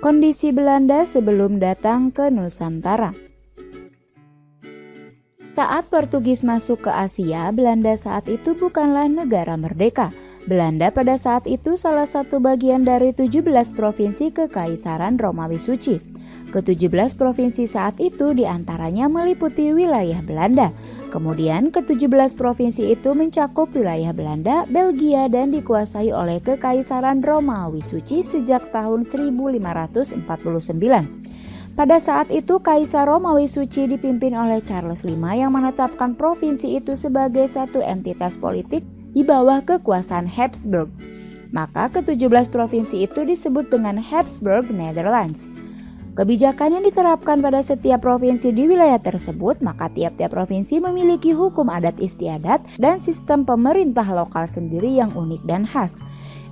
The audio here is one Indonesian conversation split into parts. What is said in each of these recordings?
Kondisi Belanda sebelum datang ke Nusantara. Saat Portugis masuk ke Asia, Belanda saat itu bukanlah negara merdeka. Belanda pada saat itu salah satu bagian dari 17 provinsi Kekaisaran Romawi Suci. Ke-17 provinsi saat itu diantaranya meliputi wilayah Belanda. Kemudian ke-17 provinsi itu mencakup wilayah Belanda, Belgia dan dikuasai oleh Kekaisaran Romawi Suci sejak tahun 1549. Pada saat itu Kaisar Romawi Suci dipimpin oleh Charles V yang menetapkan provinsi itu sebagai satu entitas politik di bawah kekuasaan Habsburg. Maka ke-17 provinsi itu disebut dengan Habsburg Netherlands. Kebijakan yang diterapkan pada setiap provinsi di wilayah tersebut, maka tiap-tiap provinsi memiliki hukum adat istiadat dan sistem pemerintah lokal sendiri yang unik dan khas.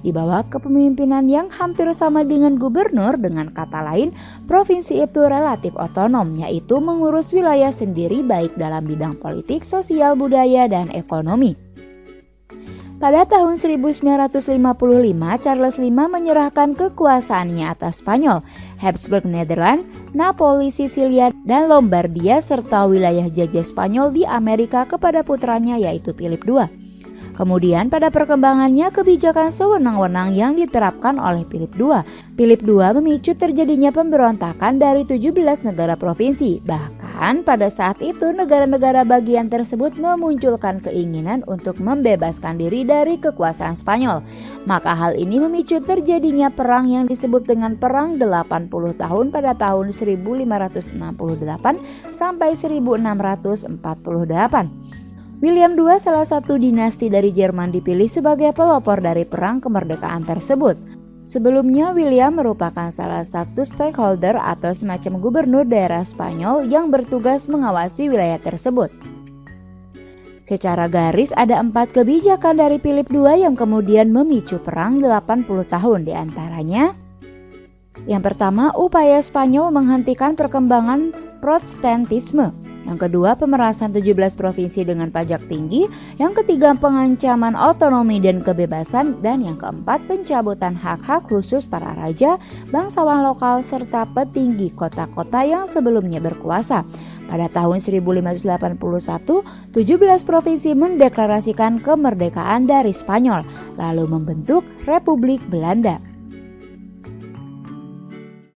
Di bawah kepemimpinan yang hampir sama dengan gubernur, dengan kata lain, provinsi itu relatif otonom, yaitu mengurus wilayah sendiri baik dalam bidang politik, sosial, budaya, dan ekonomi. Pada tahun 1955, Charles V menyerahkan kekuasaannya atas Spanyol, Habsburg Netherlands, Napoli, Sisilia, dan Lombardia serta wilayah jajah Spanyol di Amerika kepada putranya yaitu Philip II. Kemudian pada perkembangannya kebijakan sewenang-wenang yang diterapkan oleh Philip II. Philip II memicu terjadinya pemberontakan dari 17 negara provinsi. Bahkan pada saat itu negara-negara bagian tersebut memunculkan keinginan untuk membebaskan diri dari kekuasaan Spanyol. Maka hal ini memicu terjadinya perang yang disebut dengan Perang 80 tahun pada tahun 1568 sampai 1648. William II, salah satu dinasti dari Jerman, dipilih sebagai pelopor dari perang kemerdekaan tersebut. Sebelumnya, William merupakan salah satu stakeholder atau semacam gubernur daerah Spanyol yang bertugas mengawasi wilayah tersebut. Secara garis ada 4 kebijakan dari Philip II yang kemudian memicu perang 80 tahun, diantaranya: yang pertama, upaya Spanyol menghentikan perkembangan Protestantisme. Yang kedua, pemerasan 17 provinsi dengan pajak tinggi. Yang ketiga, pengancaman otonomi dan kebebasan. Dan yang keempat, pencabutan hak-hak khusus para raja, bangsawan lokal, serta petinggi kota-kota yang sebelumnya berkuasa. Pada tahun 1581, 17 provinsi mendeklarasikan kemerdekaan dari Spanyol, lalu membentuk Republik Belanda.